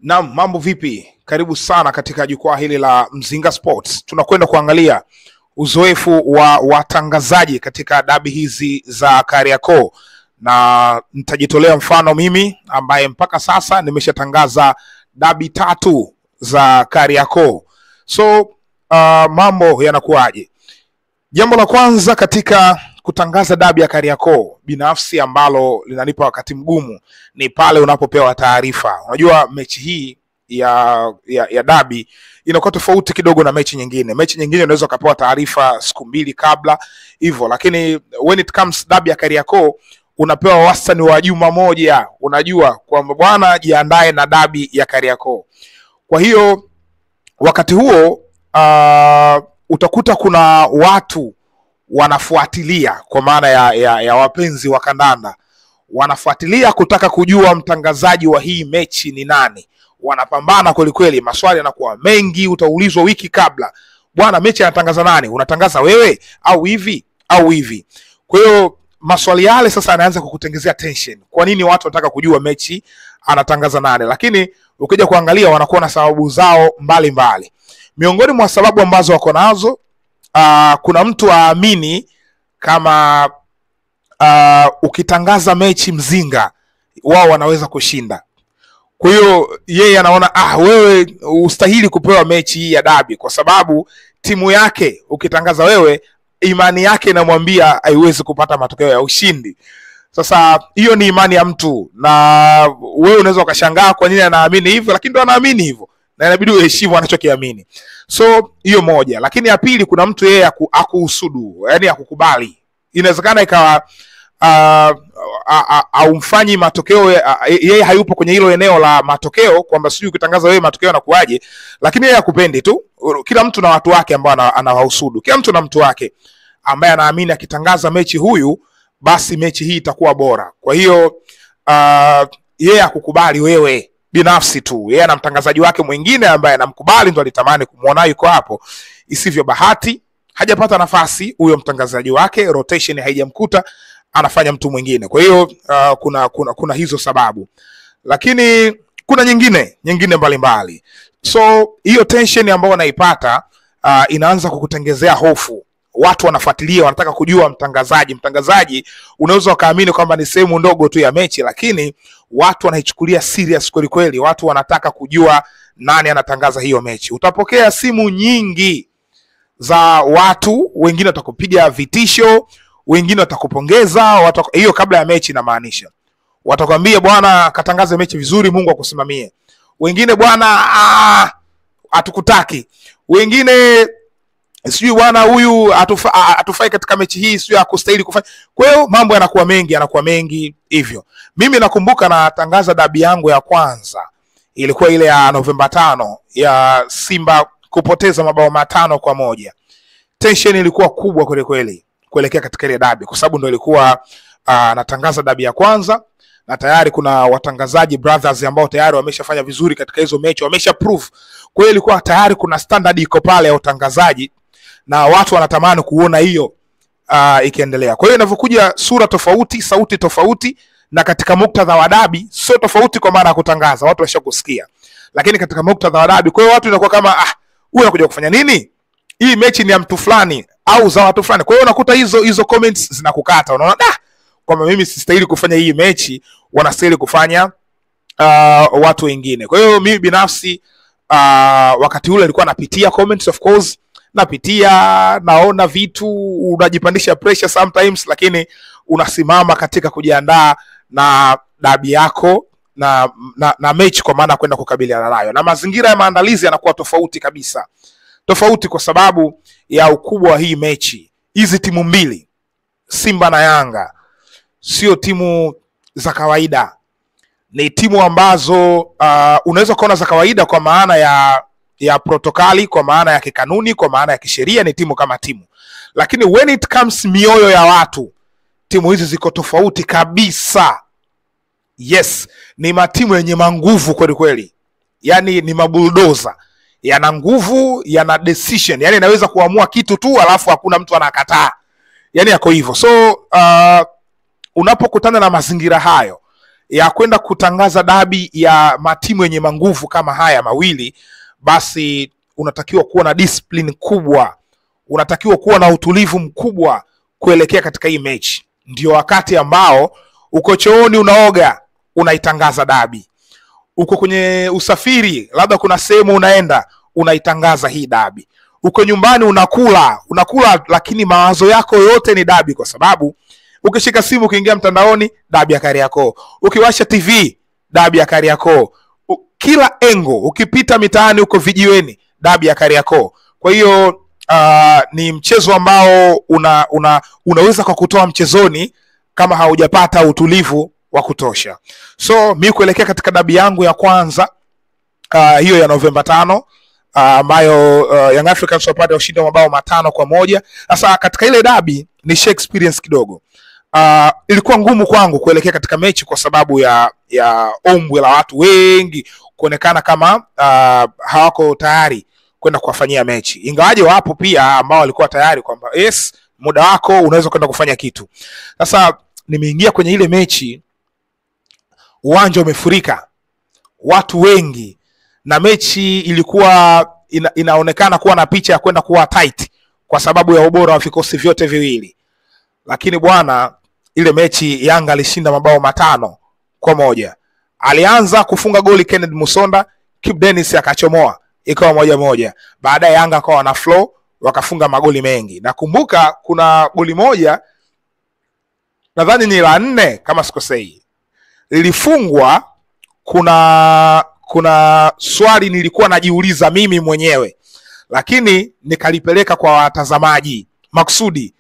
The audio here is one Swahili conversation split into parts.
Naam, mambo vipi? Karibu sana katika jukwaa hili la Mzinga Sports. Tunakwenda kuangalia uzoefu wa watangazaji katika dabi hizi za Kariakoo, na nitajitolea mfano mimi ambaye mpaka sasa nimeshatangaza dabi 3 za Kariakoo. So mambo yanakuaje? Jambo la kwanza katika kutangaza dabi ya Kariakoo binafsi ambalo linanipa wakati mgumu ni pale unapopewa taarifa. Unajua mechi hii ya dabi inakuwa tofauti kidogo na mechi nyingine. Mechi nyingine unaweza kupewa taarifa siku 2 kabla hivyo, lakini when it comes dabi ya Kariakoo unapewa wastani wa juma moja. Unajua kwamba bwana, jiandae na dabi ya Kariakoo. Kwa hiyo wakati huo utakuta kuna watu wanafuatilia, kwa maana ya wapenzi wa kandanda wanafuatilia kutaka kujua mtangazaji wa hii mechi ni nani. Wanapambana kweli kweli, maswali yanakuwa mengi. Utaulizwa wiki kabla, bwana, mechi anatangaza nani? Unatangaza wewe au hivi au hivi? Kwa hiyo maswali yale sasa yanaanza kukutengezea tension. Kwa nini watu wanataka kujua mechi anatangaza nani? Lakini ukija kuangalia wanakuwa na sababu zao mbalimbali. Miongoni mwa sababu ambazo wako nazo, kuna mtu aamini kama ukitangaza mechi Mzinga wao wanaweza kushinda. Kwa hiyo yeye anaona wewe ustahili kupewa mechi hii ya dabi kwa sababu timu yake ukitangaza wewe, imani yake inamwambia haiwezi kupata matokeo ya ushindi. Sasa hiyo ni imani ya mtu, na wewe unaweza ukashangaa kwa nini anaamini hivyo, lakini ndo anaamini hivyo na inabidi uheshimu anachokiamini. So hiyo moja. Lakini ya pili, kuna mtu yeye akuhusudu, yani akukubali. Inawezekana ikawa haumfanyi matokeo, yeye hayupo kwenye hilo eneo la matokeo, kwamba sijui ukitangaza wewe matokeo yanakuaje, lakini yeye hakupendi tu. Kila mtu na watu wake ambao anawahusudu. Kila mtu na mtu wake ambaye anaamini akitangaza mechi huyu basi mechi hii itakuwa bora. Kwa hiyo yeye akukubali wewe binafsi tu. Yeye na mtangazaji wake mwingine ambaye anamkubali ndo alitamani kumuona yuko hapo. Isivyo bahati hajapata nafasi huyo mtangazaji wake, rotation haijamkuta, anafanya mtu mwingine. Kwa hiyo kuna hizo sababu. Lakini kuna nyingine mbalimbali. So hiyo tension ambayo unaipata inaanza kukutengezea hofu. Watu wanafuatilia, wanataka kujua mtangazaji unaweza ukaamini kwamba ni sehemu ndogo tu ya mechi, lakini watu wanaichukulia serious kweli kweli. Watu wanataka kujua nani anatangaza hiyo mechi. Utapokea simu nyingi za watu, wengine watakupiga vitisho, wengine watakupongeza, hiyo kabla ya mechi inamaanisha. Watakwambia bwana, katangaze mechi vizuri, Mungu akusimamie. Wengine bwana, hatukutaki. Wengine sijui bwana, huyu atufai katika mechi hii, sijui hakustahili kufanya. Kwa hiyo mambo yanakuwa mengi hivyo. Mimi nakumbuka natangaza dabi yangu ya kwanza, ilikuwa ile ya Novemba 5 ya Simba kupoteza mabao 5-1. Tension ilikuwa kubwa kweli kweli kuelekea katika ile dabi, kwa sababu ndio ilikuwa natangaza dabi ya kwanza, na tayari kuna watangazaji brothers ambao tayari wameshafanya vizuri katika hizo mechi, wamesha prove. Kwa hiyo ilikuwa tayari kuna standard iko pale ya utangazaji, na watu wanatamani kuona hiyo ikiendelea. Kwa hiyo inavyokuja sura tofauti, sauti tofauti, na katika muktadha wa dabi sio tofauti, kwa maana ya kutangaza watu washakusikia, lakini katika muktadha wa dabi, kwa hiyo watu inakuwa kama huyu anakuja kufanya nini? Hii mechi ni ya mtu fulani au za watu fulani. Kwa hiyo unakuta hizo comments zinakukata. Unaona kwamba mimi sistahili kufanya hii mechi, wanastahili kufanya watu wengine. Kwa hiyo mimi binafsi wakati ule nilikuwa napitia comments, of course napitia, naona vitu, unajipandisha pressure sometimes, lakini unasimama katika kujiandaa na dabi yako na mechi, kwa maana kwenda kukabiliana nayo. Na mazingira ya maandalizi yanakuwa tofauti kabisa. Tofauti kwa sababu ya ukubwa wa hii mechi. Hizi timu mbili, Simba na Yanga, sio timu za kawaida. Ni timu ambazo unaweza kuona za kawaida kwa maana ya protokali, kwa maana ya kikanuni, kwa maana ya kisheria, ni timu kama timu. Lakini when it comes mioyo ya watu, timu hizi ziko tofauti kabisa. Yes, ni matimu yenye manguvu kweli kweli. Yani ni mabuldoza. Yana nguvu, yana decision. Yani inaweza kuamua kitu tu alafu hakuna mtu anakataa. Yani yako hivyo. So unapokutana na mazingira hayo, ya kwenda kutangaza dabi ya matimu yenye manguvu kama haya mawili, basi unatakiwa kuwa na discipline kubwa, unatakiwa kuwa na utulivu mkubwa kuelekea katika hii mechi. Ndio wakati ambao uko chooni unaoga, unaitangaza dabi. Uko kwenye usafiri, labda kuna sehemu unaenda, unaitangaza hii dabi. Uko nyumbani unakula, lakini mawazo yako yote ni dabi, kwa sababu ukishika simu ukiingia mtandaoni, dabi ya Kariakoo. Ukiwasha TV, dabi ya Kariakoo. Kila engo, ukipita mitaani uko vijiweni, dabi ya Kariakoo. Kwa hiyo ni mchezo ambao unaweza kwa kutoa mchezoni kama haujapata utulivu wa kutosha. So mimi kuelekea katika dabi yangu ya kwanza hiyo ya Novemba 5 ambayo Young Africans wapata ushindi wa mabao 5-1. Sasa katika ile dabi ni experience kidogo. Ilikuwa ngumu kwangu kuelekea katika mechi kwa sababu ya ombwe la watu wengi kuonekana kama hawako tayari kwenda kuwafanyia mechi. Ingawaje wapo pia ambao walikuwa tayari kwamba yes, muda wako unaweza kwenda kufanya kitu. Sasa nimeingia kwenye ile mechi, uwanja umefurika, watu wengi, na mechi ilikuwa inaonekana kuwa na picha ya kwenda kuwa tight kwa sababu ya ubora wa vikosi vyote viwili. Lakini bwana, ile mechi Yanga alishinda mabao 5-1. Alianza kufunga goli Kenneth Musonda, Kip Dennis akachomoa, ikawa 1-1. Baadaye Yanga akawa na flow, wakafunga magoli mengi. Nakumbuka kuna goli moja, nadhani ni la 4 kama sikosei, lilifungwa. Kuna swali nilikuwa najiuliza mimi mwenyewe, lakini nikalipeleka kwa watazamaji maksudi.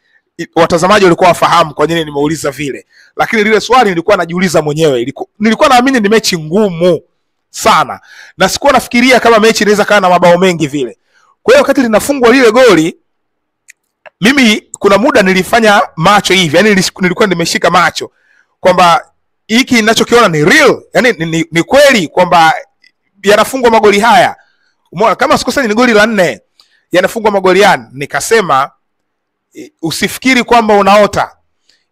Watazamaji walikuwa wafahamu kwa nini nimeuliza vile, lakini lile swali nilikuwa najiuliza mwenyewe. Nilikuwa naamini ni mechi ngumu sana, na sikuwa nafikiria kama mechi inaweza kaa na mabao mengi vile. Kwa hiyo wakati linafungwa lile goli, mimi kuna muda nilifanya macho hivi, yani nilikuwa nimeshika macho kwamba hiki ninachokiona ni real, yani ni kweli kwamba yanafungwa magoli haya. Umeona kama sikosani ni goli la 4 yanafungwa magoli yani. Nikasema usifikiri kwamba unaota,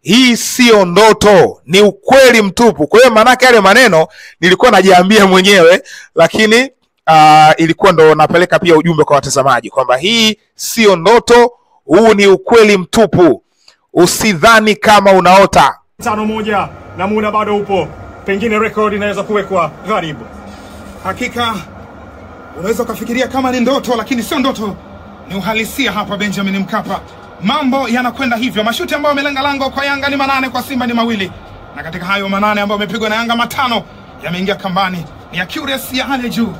hii sio ndoto, ni ukweli mtupu. Kwa hiyo maana yake yale maneno nilikuwa najiambia mwenyewe, lakini ilikuwa ndo napeleka pia ujumbe kwa watazamaji kwamba hii sio ndoto, huu ni ukweli mtupu. Usidhani kama unaota. 5-1 na muda bado upo, pengine record inaweza kuwekwa karibu. Hakika unaweza kufikiria kama ni ndoto, lakini sio ndoto, ni uhalisia hapa Benjamin Mkapa. Mambo yanakwenda hivyo. Mashuti ambayo yamelenga lango kwa Yanga ni 8, kwa Simba ni 2. Na katika hayo 8 ambayo yamepigwa na Yanga 5 yameingia kambani. Ni accuracy ya hali juu.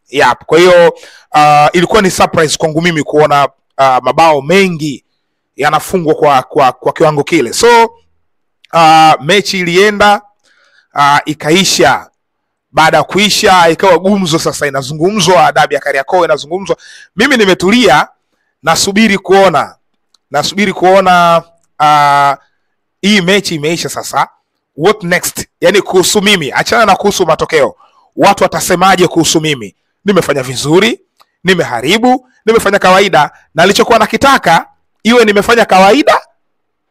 Yep, kwa hiyo ilikuwa ni surprise kwangu mimi kuona mabao mengi yanafungwa kwa kiwango kile. So mechi ilienda, ikaisha. Baada ya kuisha ikawa gumzo sasa inazungumzwa, dabi ya Kariakoo inazungumzwa. Mimi nimetulia, nasubiri kuona hii mechi imeisha sasa, what next? Yani kuhusu mimi, achana na kuhusu matokeo, watu watasemaje kuhusu mimi? Nimefanya vizuri, nimeharibu, nimefanya kawaida? Na nilichokuwa nakitaka iwe nimefanya kawaida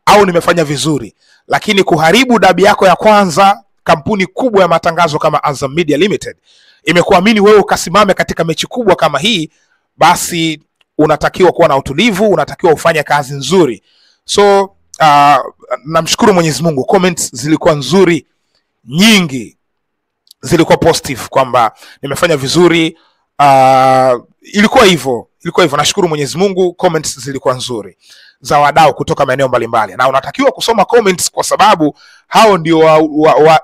au nimefanya vizuri. Lakini kuharibu dabi yako ya kwanza, kampuni kubwa ya matangazo kama Azam Media Limited imekuamini wewe ukasimame katika mechi kubwa kama hii, basi unatakiwa kuwa na utulivu, unatakiwa ufanye kazi nzuri. So namshukuru Mwenyezi Mungu, comments zilikuwa nzuri, nyingi zilikuwa positive kwamba nimefanya vizuri. Ilikuwa hivyo. Nashukuru Mwenyezi Mungu, comments zilikuwa nzuri za wadau kutoka maeneo mbalimbali. Na unatakiwa kusoma comments kwa sababu hao ndio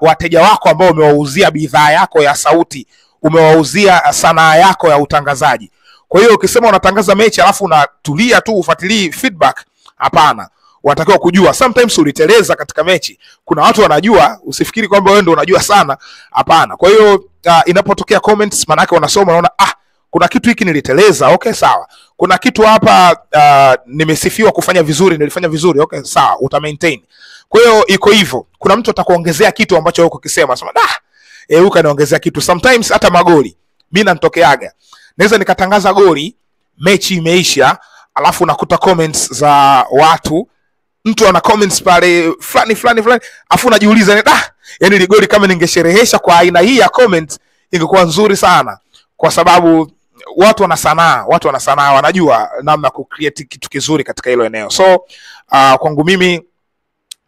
wateja wako ambao umewauzia bidhaa yako ya sauti, umewauzia sanaa yako ya utangazaji. Kwa hiyo ukisema unatangaza mechi alafu unatulia tu ufuatilii feedback, hapana. Unatakiwa kujua sometimes uliteleza katika mechi. Kuna watu wanajua, usifikiri kwamba wewe ndio unajua sana, hapana. Kwa hiyo inapotokea comments, maana yake unasoma unaona kuna kitu hiki niliteleza, okay sawa. Kuna kitu hapa nimesifiwa kufanya vizuri, nilifanya vizuri, okay sawa, uta maintain. Kwa hiyo iko hivyo. Kuna mtu atakuongezea kitu ambacho wewe ukisema sema ukaniongezea kitu. Sometimes hata magoli mimi nanitokeaga, naweza nikatangaza goli, mechi imeisha, alafu nakuta comments za watu mtu ana comments pale fulani afu unajiuliza yani ile goli kama ningesherehesha kwa aina hii ya comment ingekuwa nzuri sana, kwa sababu watu wana sanaa, wanajua namna ku create kitu kizuri katika hilo eneo. So kwangu mimi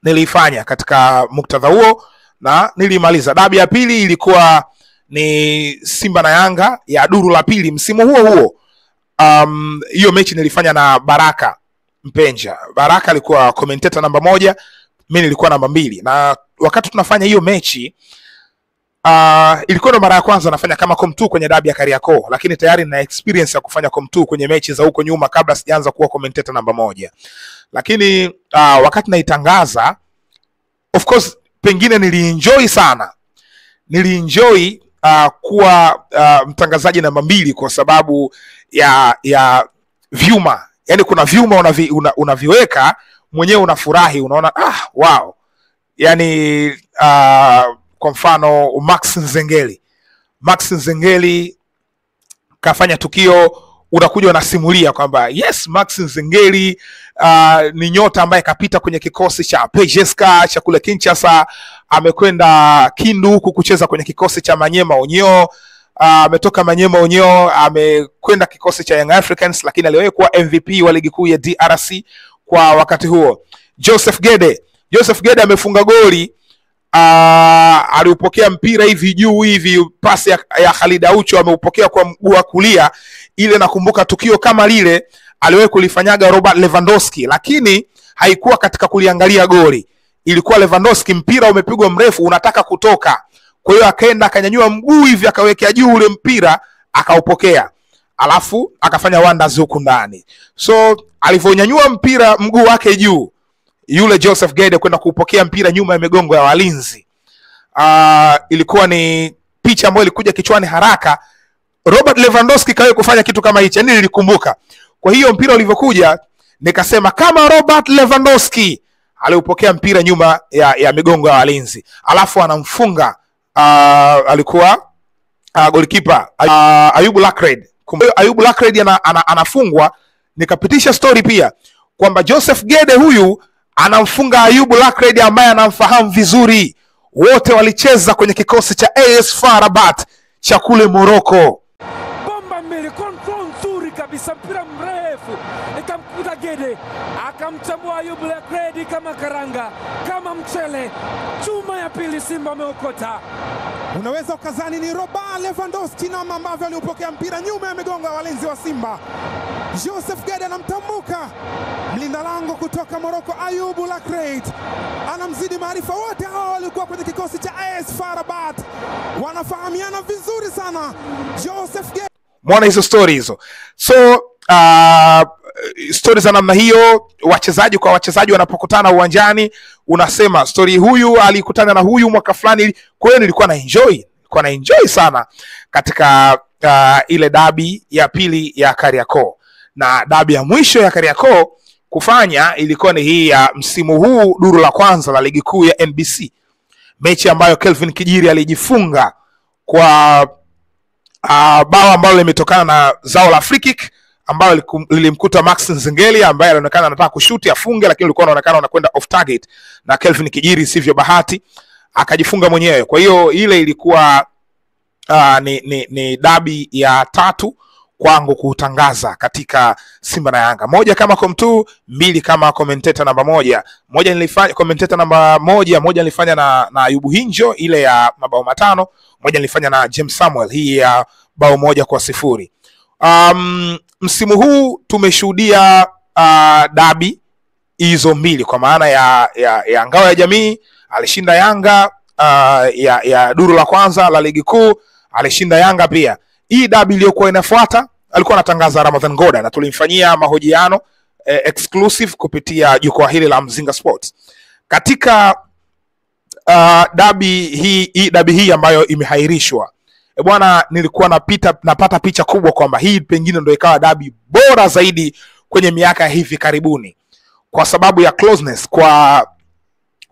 nilifanya katika muktadha huo na nilimaliza. Dabi ya pili ilikuwa ni Simba na Yanga ya duru la pili msimu huo. Hiyo mechi nilifanya na Baraka Mpenja. Baraka alikuwa commentator namba 1, mimi nilikuwa namba 2. Na wakati tunafanya hiyo mechi ilikuwa ndo mara ya kwanza nafanya kama com2 kwenye dabi ya Kariakoo, lakini tayari na experience ya kufanya com2 kwenye mechi za huko nyuma kabla sijaanza kuwa commentator namba 1. Lakini wakati naitangaza, of course pengine nilienjoy sana. Nilienjoy kuwa mtangazaji namba 2 kwa sababu ya vyuma. Yani kuna vyuma unaviweka mwenyewe unafurahi, unaona wow. Yani kwa mfano Max Nzengeli kafanya tukio, unakuja unasimulia kwamba yes, Max Nzengeli ni nyota ambaye kapita kwenye kikosi cha Pejeska cha kule Kinshasa, amekwenda Kindu huku kucheza kwenye kikosi cha Manyema Onyo, ametoka Manyema Onyo amekwenda kikosi cha Young Africans, lakini aliwahi kuwa MVP wa ligi kuu ya DRC kwa wakati huo. Joseph Gede amefunga goli, aliupokea mpira hivi juu hivi, pasi ya Khalid Aucho ameupokea kwa mguu wa kulia. Ile nakumbuka tukio kama lile aliwahi kulifanyaga Robert Lewandowski, lakini haikuwa katika kuliangalia goli. Ilikuwa Lewandowski, mpira umepigwa mrefu unataka kutoka, kwa hiyo akaenda akanyanyua mguu hivi akawekea juu ule mpira akaupokea, alafu akafanya wonders huku ndani. So alivyonyanyua mpira mguu wake juu, yule Joseph Gede kwenda kupokea mpira nyuma ya migongo ya walinzi, ilikuwa ni picha ambayo ilikuja kichwani haraka. Robert Lewandowski kawe kufanya kitu kama hicho, yani nilikumbuka. Kwa hiyo mpira ulivyokuja nikasema kama Robert Lewandowski aliupokea mpira nyuma ya migongo ya walinzi alafu anamfunga alikuwa goalkeeper Ayubu Lakred. Ayubu Lakred anafungwa, nikapitisha story pia kwamba Joseph Gede huyu anamfunga Ayubu Lakred ambaye anamfahamu vizuri. Wote walicheza kwenye kikosi cha AS FAR Rabat cha kule Morocco. Bomba mbele, control nzuri kabisa, mpira mrefu ikamkuta Gede, akamtambua Ayubu Lakred kama karanga, kama mchele. Chuma ya pili Simba ameokota. Unaweza ukazani ni Robert Lewandowski na ambavyo aliupokea mpira nyuma ya migongo ya walinzi wa Simba. Joseph Gede anamtambuka mlinda lango kutoka Morocco Ayubu Lakred, anamzidi maarifa. Wote hao walikuwa kwenye kikosi cha AS FAR Rabat, wanafahamiana vizuri sana. Joseph Gede, muone hizo stories hizo. So stories za namna hiyo, wachezaji kwa wachezaji wanapokutana uwanjani, unasema story huyu alikutana na huyu mwaka fulani. Kwa hiyo nilikuwa na enjoy sana katika ile dabi ya pili ya Kariakoo. Na dabi ya mwisho ya Kariakoo kufanya ilikuwa ni hii ya msimu huu, duru la kwanza la ligi kuu ya NBC, mechi ambayo Kelvin Kijiri alijifunga kwa bao ambalo limetokana na zao la free kick ambayo lilimkuta Max Nzengeli ambaye alionekana anataka kushuti afunge, lakini ulikuwa unaonekana unakwenda off target na Kelvin Kijiri sivyo bahati akajifunga mwenyewe. Kwa hiyo ile ilikuwa ni dabi ya 3 kwangu kutangaza katika Simba na Yanga. 1 kama com2, 2 kama commentator namba 1. Moja nilifanya commentator namba 1, moja nilifanya na Ayubu Hinjo ile ya mabao 5, moja nilifanya na James Samuel hii ya bao 1-0. Msimu huu tumeshuhudia dabi hizo 2 kwa maana ya Ngao ya Jamii alishinda Yanga, ya duru la kwanza la ligi kuu alishinda Yanga pia. Hii dabi iliyokuwa inafuata alikuwa anatangaza Ramadhan Goda na tulimfanyia mahojiano exclusive kupitia jukwaa hili la Mzinga Sports. Katika dabi hii ambayo imehairishwa, bwana, nilikuwa napata picha kubwa kwamba hii pengine ndio ikawa dabi bora zaidi kwenye miaka hivi karibuni kwa sababu ya closeness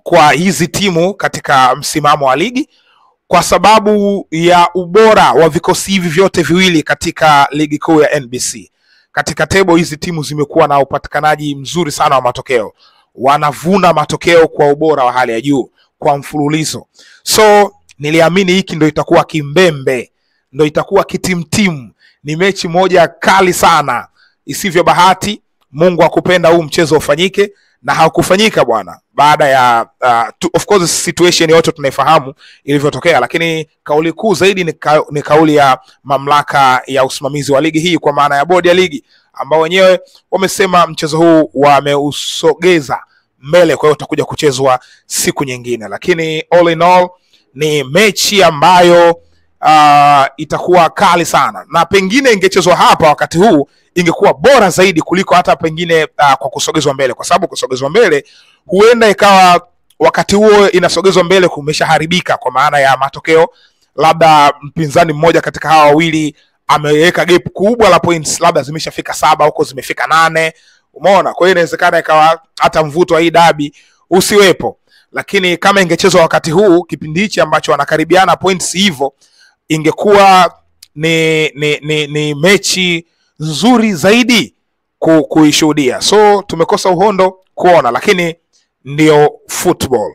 kwa hizi timu katika msimamo wa ligi, kwa sababu ya ubora wa vikosi hivi vyote viwili katika ligi kuu ya NBC. Katika table hizi timu zimekuwa na upatikanaji mzuri sana wa matokeo. wanavuna matokeo kwa ubora wa hali ya juu kwa mfululizo. So niliamini hiki ndio itakuwa kimbembe, ndio itakuwa kitimtimu, ni mechi moja kali sana. Isivyo bahati, Mungu akupenda huu mchezo ufanyike na haukufanyika bwana. Baada ya of course situation yote tunaifahamu ilivyotokea, lakini kauli kuu zaidi ni kauli ya mamlaka ya usimamizi wa ligi hii, kwa maana ya bodi ya ligi, ambao wenyewe wamesema mchezo huu wameusogeza mbele, kwa hiyo utakuja kuchezwa siku nyingine. Lakini all in all ni mechi ambayo itakuwa kali sana, na pengine ingechezwa hapa wakati huu ingekuwa bora zaidi kuliko hata pengine kwa kusogezwa mbele, kwa sababu kusogezwa mbele huenda ikawa wakati huo inasogezwa mbele kumeshaharibika, kwa maana ya matokeo, labda mpinzani mmoja katika hawa wawili ameweka gap kubwa la points, labda zimeshafika 7 huko zimefika 8, umeona. Kwa hiyo inawezekana ikawa hata mvuto wa hii dabi usiwepo. Lakini kama ingechezwa wakati huu, kipindi hichi ambacho wanakaribiana points hivyo, ingekuwa ni mechi nzuri zaidi kuishuhudia. So tumekosa uhondo kuona, lakini ndio football.